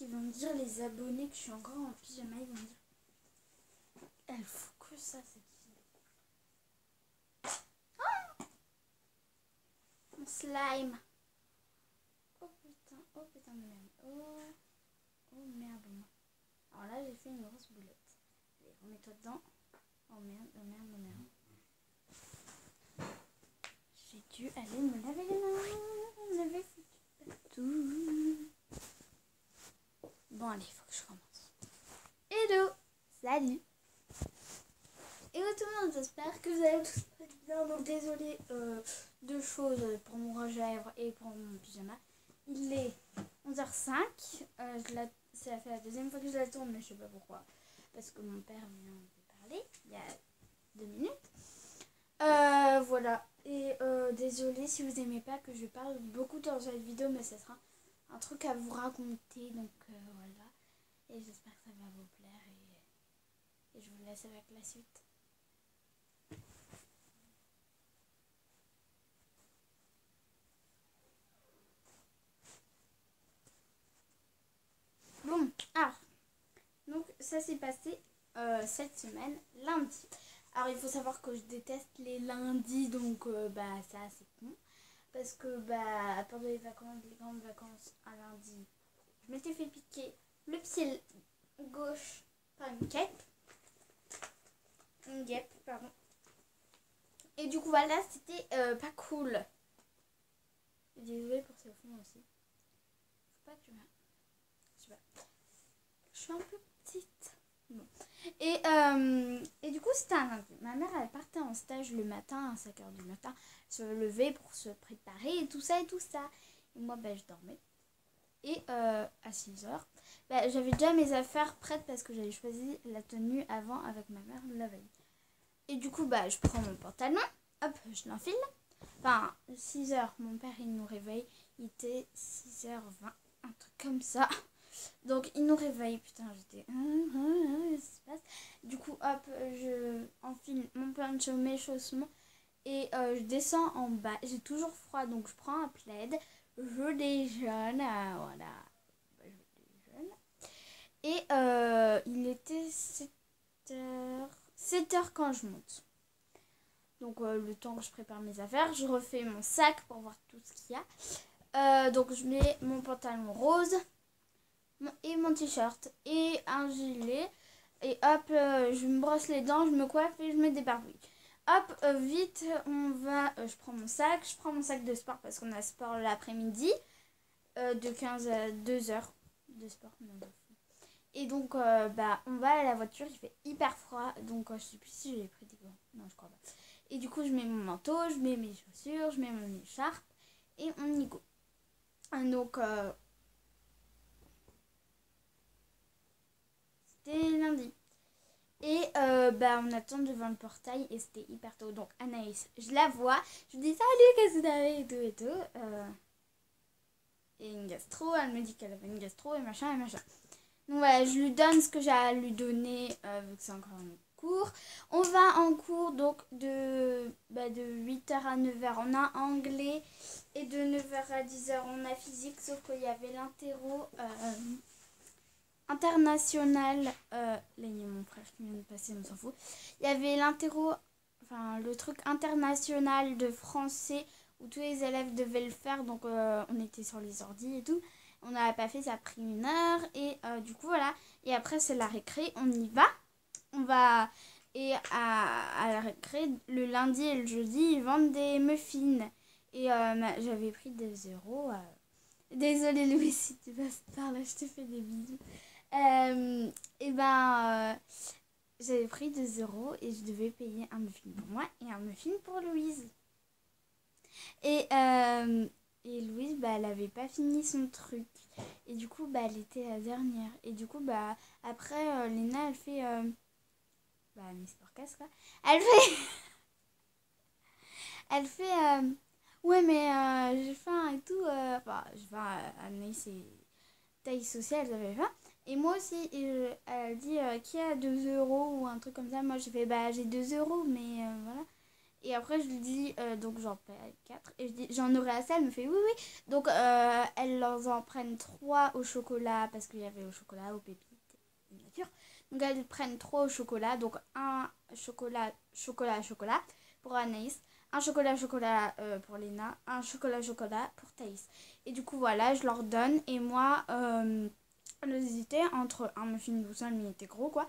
ils vont me dire, les abonnés, que je suis encore en pyjama, ils vont me dire, elle fout que ça, cette fille. Mon slime. Oh putain de merde. Oh merde. Alors là, j'ai fait une grosse boulette. Allez, remets-toi dedans. Oh merde. J'ai dû aller me laver les mains. On avait foutu partout. Bon, allez, il faut que je commence. Hello. Salut. Hello tout le monde, j'espère que vous allez tous bien. Donc désolé, deux choses pour mon rouge à lèvres et pour mon pyjama. Il est 11h05. Ça fait la deuxième fois que je la tourne, mais je sais pas pourquoi. Parce que mon père vient de parler il y a 2 minutes. Voilà. Et désolé si vous aimez pas que je parle beaucoup dans cette vidéo, mais ça sera un truc à vous raconter. Donc voilà. Et j'espère que ça va vous plaire. Et je vous laisse avec la suite. Bon, alors, donc ça s'est passé cette semaine, lundi. Alors il faut savoir que je déteste les lundis, donc ça c'est con. Parce que pendant les grandes vacances à lundi, je m'étais fait piquer le pied gauche par une guêpe. Pardon. Et du coup voilà, c'était pas cool. Désolée pour ce fond aussi. Faut pas que tu m'as... Je suis un peu petite. Bon. Et du coup, c'était un lundi. Ma mère, elle partait en stage le matin, à 5h du matin, se lever pour se préparer et tout ça. Et moi, je dormais. Et à 6h, j'avais déjà mes affaires prêtes parce que j'avais choisi la tenue avant avec ma mère la veille. Et du coup, je prends mon pantalon, hop, je l'enfile. Enfin, 6h, mon père, il nous réveille. Il était 6h20, un truc comme ça. Donc il nous réveille, putain j'étais qu'est-ce qui se passe. Du coup hop, je enfile mon poncho, mes chaussements et je descends en bas. J'ai toujours froid donc je prends un plaid, je déjeune, voilà, je déjeune. Et il était 7h quand je monte. Donc le temps que je prépare mes affaires, je refais mon sac pour voir tout ce qu'il y a. Donc je mets mon pantalon rose et mon t-shirt et un gilet et hop, je me brosse les dents, je me coiffe et je me débarbouille. Hop, vite on va, je prends mon sac de sport parce qu'on a sport l'après-midi de 15 à 2h de sport. Et donc on va à la voiture, il fait hyper froid, donc je sais plus si j'ai pris des gants, non je crois pas. Et du coup je mets mon manteau, je mets mes chaussures, je mets mon écharpe et on y go. Donc c'était lundi. Et on attend devant le portail et c'était hyper tôt. Donc Anaïs, je la vois, je lui dis salut, qu'est-ce que t'avais et tout. Et une gastro, elle me dit qu'elle avait une gastro et machin. Donc voilà, je lui donne ce que j'ai à lui donner vu que c'est encore un cours. On va en cours donc de 8h à 9h on a anglais et de 9h à 10h on a physique, sauf qu'il y avait l'interro international, là il y a mon frère qui vient de passer, on s'en fout. Il y avait l'interro, enfin le truc international de français où tous les élèves devaient le faire, donc on était sur les ordi et tout. On n'avait pas fait, ça a pris 1 heure et du coup voilà. Et après c'est la récré, on y va. On va, et à la récré, le lundi et le jeudi, ils vendent des muffins. Et j'avais pris 2 €. Désolée Louis, si tu passes par là, je te fais des bisous. J'avais pris 2 € et je devais payer un muffin pour moi et un muffin pour Louise. Et Louise, elle avait pas fini son truc. Et du coup, elle était la dernière. Et du coup, après, Léna, elle fait... Miss Porcas, quoi. Elle fait... elle fait... ouais, mais j'ai faim et tout. J'ai faim, Anaïs et taille sociale, j'avais faim. Et moi aussi, elle dit qui a 2 € ou un truc comme ça. Moi, j'ai fait j'ai 2 €, mais voilà. Et après, je lui dis, donc j'en paye 4. Et je dis, j'en aurai assez. Elle me fait oui, oui. Donc, elles en prennent 3 au chocolat, parce qu'il y avait au chocolat, au pépites, nature. Donc, elles prennent 3 au chocolat. Donc, un chocolat pour Anaïs. Un chocolat pour Léna. Un chocolat pour Thaïs. Et du coup, voilà, je leur donne. Et moi, j'hésitais entre un muffin tout seul, mais il était gros, quoi,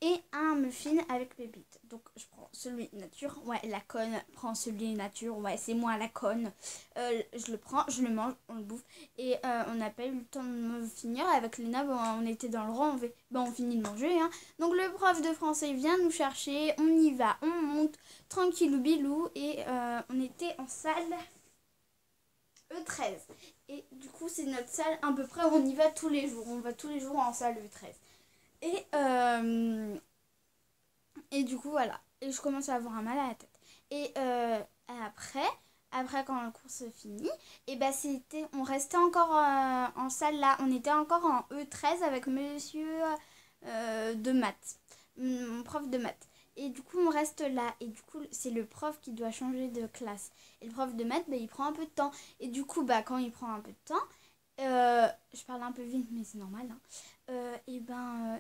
et un muffin avec pépites. Donc je prends celui nature. Ouais, la conne prend celui nature. Ouais, c'est moi la conne. Je le prends, je le mange, on le bouffe. Et on n'a pas eu le temps de me finir. Avec Léna, bon, on était dans le rang, on finit de manger. Hein. Donc le prof de français vient nous chercher. On y va, on monte tranquillou bilou. Et on était en salle E13. Et du coup, c'est notre salle à peu près où on y va tous les jours. On va tous les jours en salle E13. Et du coup, voilà. Et je commence à avoir un mal à la tête. Et après quand le cours se finit, et ben on restait encore en salle là. On était encore en E13 avec monsieur de maths, mon prof de maths. Et du coup, on reste là. Et du coup, c'est le prof qui doit changer de classe. Et le prof de maths, il prend un peu de temps. Et du coup, quand il prend un peu de temps, je parle un peu vite, mais c'est normal. Hein,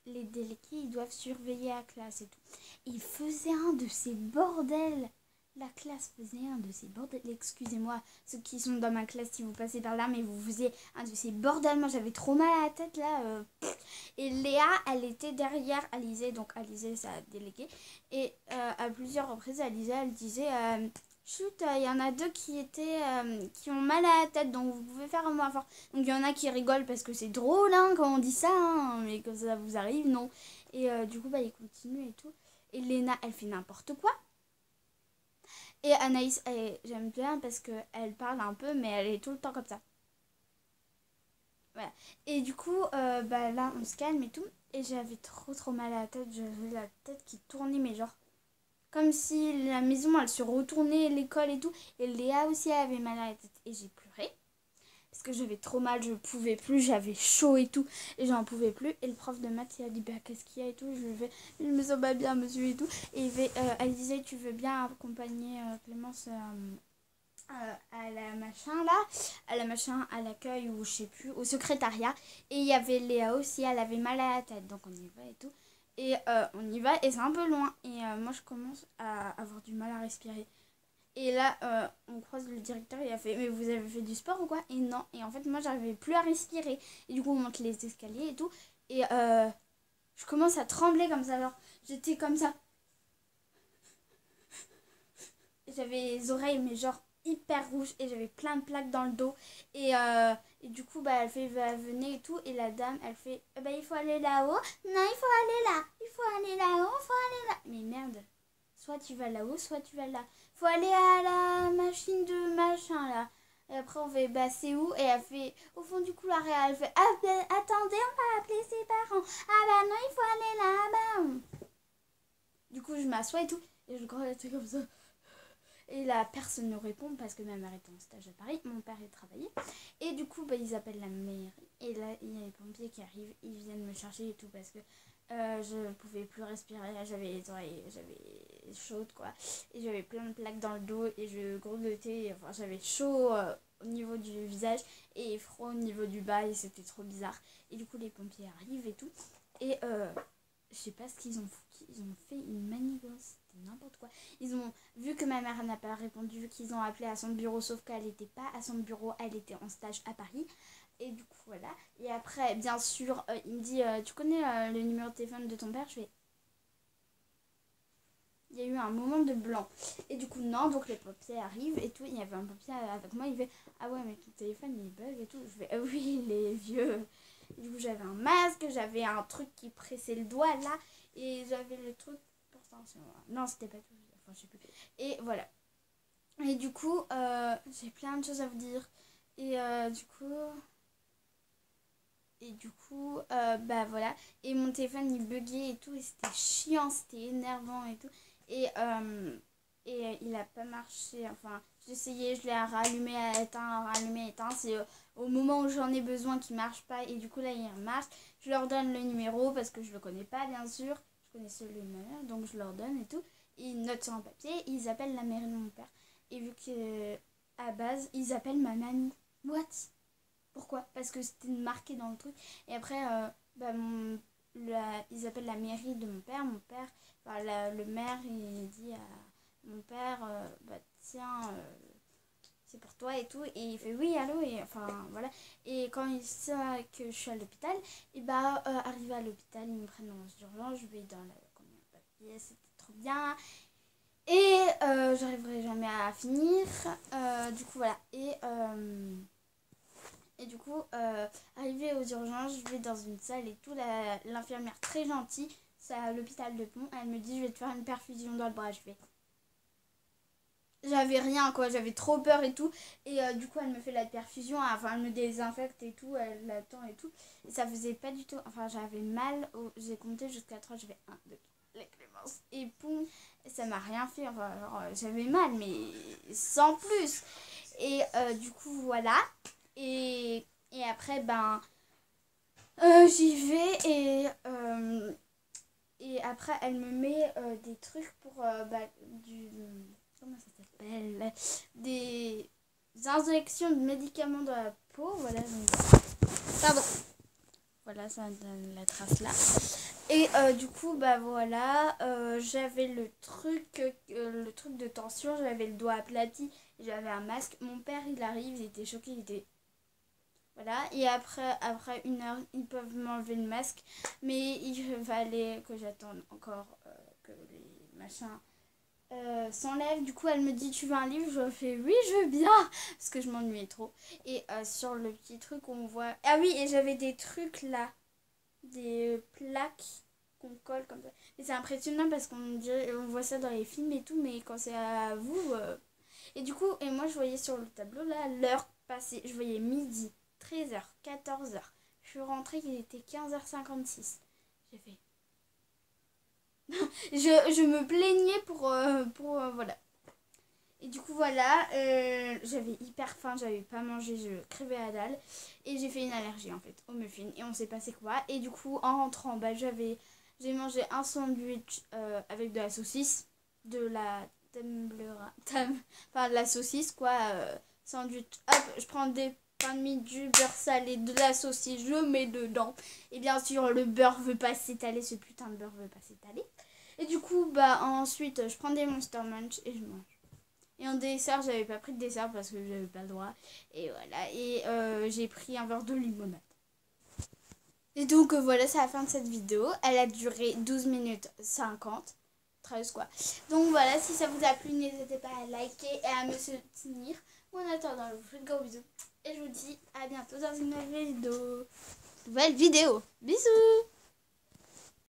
les délégués, ils doivent surveiller la classe et tout. Et il faisait un de ces bordels. La classe faisait un de ces bordels. Excusez-moi, ceux qui sont dans ma classe, si vous passez par là, mais vous faisiez un de ces bordels. Moi, j'avais trop mal à la tête, là. Et Léa, elle était derrière Alizé. Donc, Alizé, sa déléguée. Et à plusieurs reprises, Alizé, elle disait... Chut, il y en a 2 qui ont mal à la tête, donc vous pouvez faire moins fort. Donc il y en a qui rigolent parce que c'est drôle hein, quand on dit ça, hein, mais que ça vous arrive, non. Et du coup, ils continuent et tout. Et Léna, elle fait n'importe quoi. Et Anaïs, j'aime bien parce qu'elle parle un peu, mais elle est tout le temps comme ça. Voilà. Et du coup, là, on se calme et tout. Et j'avais trop mal à la tête. J'avais la tête qui tournait, mais genre... Comme si la maison, elle se retournait, l'école et tout. Et Léa aussi avait mal à la tête. Et j'ai pleuré. Parce que j'avais trop mal, je pouvais plus, j'avais chaud et tout. Et j'en pouvais plus. Et le prof de maths, il a dit, qu'est-ce qu'il y a et tout. Je me sens pas bien, monsieur et tout. Et elle disait, tu veux bien accompagner Clémence à la machin là, à la machin, à l'accueil ou je sais plus, au secrétariat. Et il y avait Léa aussi, elle avait mal à la tête. Donc on y va et tout. Et on y va et c'est un peu loin. Et moi je commence à avoir du mal à respirer. Et là, on croise le directeur, il a fait mais vous avez fait du sport ou quoi? Et non. Et en fait, moi j'arrivais plus à respirer. Et du coup, on monte les escaliers et tout. Et je commence à trembler comme ça. Alors, j'étais comme ça. J'avais les oreilles, mais genre hyper rouges. Et j'avais plein de plaques dans le dos. Et du coup, elle fait venez et tout. Et la dame, elle fait il faut aller là-haut. Non, il faut aller là. Il faut aller là-haut, il faut aller là. Mais merde. Soit tu vas là-haut, soit tu vas là. Faut aller à la machine de machin là. Et après on fait c'est où? Et elle fait au fond du couloir et elle fait attendez, on va appeler ses parents. Ah non, il faut aller là-bas. Du coup je m'assois et tout. Et je grelette comme ça. Et là personne ne répond parce que ma mère était en stage à Paris. Mon père est travaillé. Et du coup ils appellent la mairie. Et là il y a les pompiers qui arrivent. Ils viennent me chercher et tout parce que je pouvais plus respirer, j'avais les oreilles, j'avais chaude quoi, et j'avais plein de plaques dans le dos et je grelottais, enfin j'avais chaud au niveau du visage et froid au niveau du bas et c'était trop bizarre. Et du coup les pompiers arrivent et tout, et je sais pas ce qu'ils ont foutu, ils ont fait une manigance, c'était n'importe quoi. Ils ont vu que ma mère n'a pas répondu, qu'ils ont appelé à son bureau, sauf qu'elle n'était pas à son bureau, elle était en stage à Paris. Et du coup, voilà. Et après, bien sûr, il me dit tu connais le numéro de téléphone de ton père? Je fais. Il y a eu un moment de blanc. Et du coup, non, donc les pompiers arrivent et tout. Il y avait un pompier avec moi. Il fait ah ouais, mais ton téléphone il bug et tout. Je fais ah oui, les vieux. Et du coup, j'avais un masque, j'avais un truc qui pressait le doigt là. Et j'avais le truc pour ça. Non, c'était pas tout. Enfin, je sais plus. Et voilà. Et du coup, j'ai plein de choses à vous dire. Et du coup. Et du coup, voilà. Et mon téléphone, il buguait et tout. Et c'était chiant, c'était énervant et tout. Et, il a pas marché. Enfin, j'ai essayé, je l'ai rallumé, éteint, rallumé, éteint. C'est au moment où j'en ai besoin qu'il marche pas. Et du coup, là, il marche. Je leur donne le numéro parce que je le connais pas, bien sûr. Je connais celui de ma mère, donc je leur donne et tout. ils notent sur un papier, ils appellent la mairie de mon père. Et vu que à base, ils appellent ma mamie. What? Pourquoi? Parce que c'était marqué dans le truc. Et après, ils appellent la mairie de mon père. Mon père, le maire, il dit à mon père, tiens, c'est pour toi et tout. Et il fait oui, allô, et enfin voilà. Et quand il sait que je suis à l'hôpital, et arrivé à l'hôpital, ils me prennent dans l'urgence, je vais dans la papier, c'était trop bien. Et j'arriverai jamais à finir. Du coup, voilà. Et du coup, arrivé aux urgences, je vais dans une salle et tout. L'infirmière très gentille, c'est à l'hôpital de Pont. Elle me dit, je vais te faire une perfusion dans le bras. Je fais... J'avais rien, quoi. J'avais trop peur et tout. Et du coup, elle me fait la perfusion. Enfin, elle me désinfecte et tout. Elle l'attend et tout. Et ça faisait pas du tout... Enfin, j'avais mal. J'ai compté jusqu'à 3. Je fais 1, 2, les clémences. Et poum, ça m'a rien fait. Enfin, j'avais mal, mais sans plus. Et du coup, voilà. Et après, j'y vais et après, elle me met des trucs pour comment ça s'appelle? Des injections de médicaments dans la peau. Voilà, pardon. Voilà, ça donne la trace là. Et du coup, voilà, j'avais le truc de tension, j'avais le doigt aplati, j'avais un masque. Mon père, il arrive, il était choqué, il était... Voilà, et après 1 heure, ils peuvent m'enlever le masque, mais il fallait que j'attende encore que les machins s'enlèvent. Du coup, elle me dit, tu veux un livre? Je fais, oui, je veux bien, parce que je m'ennuyais trop. Et sur le petit truc, on voit... Ah oui, et j'avais des trucs là, des plaques qu'on colle comme ça. Et c'est impressionnant parce on voit ça dans les films et tout, mais quand c'est à vous... Et du coup, et moi, je voyais sur le tableau, là, l'heure passée, je voyais midi. 13h, 14h. Je suis rentrée, il était 15h56. J'ai fait... je me plaignais pour voilà. Et du coup, voilà, j'avais hyper faim, j'avais pas mangé, je crevais à dalle. Et j'ai fait une allergie, en fait, aux muffins. Et on sait pas c'est quoi. Et du coup, en rentrant, j'ai mangé un sandwich avec de la saucisse, de la enfin de la saucisse, quoi. Sandwich, hop, je prends des pain de mie, du beurre salé, de la saucisse, je mets dedans. Et bien sûr, le beurre veut pas s'étaler, ce putain de beurre veut pas s'étaler. Et du coup, ensuite, je prends des Monster Munch et je mange. Et en dessert, j'avais pas pris de dessert parce que j'avais pas le droit. Et voilà, et j'ai pris un verre de limonade. Et donc, voilà, c'est la fin de cette vidéo. Elle a duré 12 minutes 50. 13 quoi. Donc voilà, si ça vous a plu, n'hésitez pas à liker et à me soutenir. En attendant, je vous fais de gros bisous. Et je vous dis à bientôt dans une nouvelle vidéo. Bisous!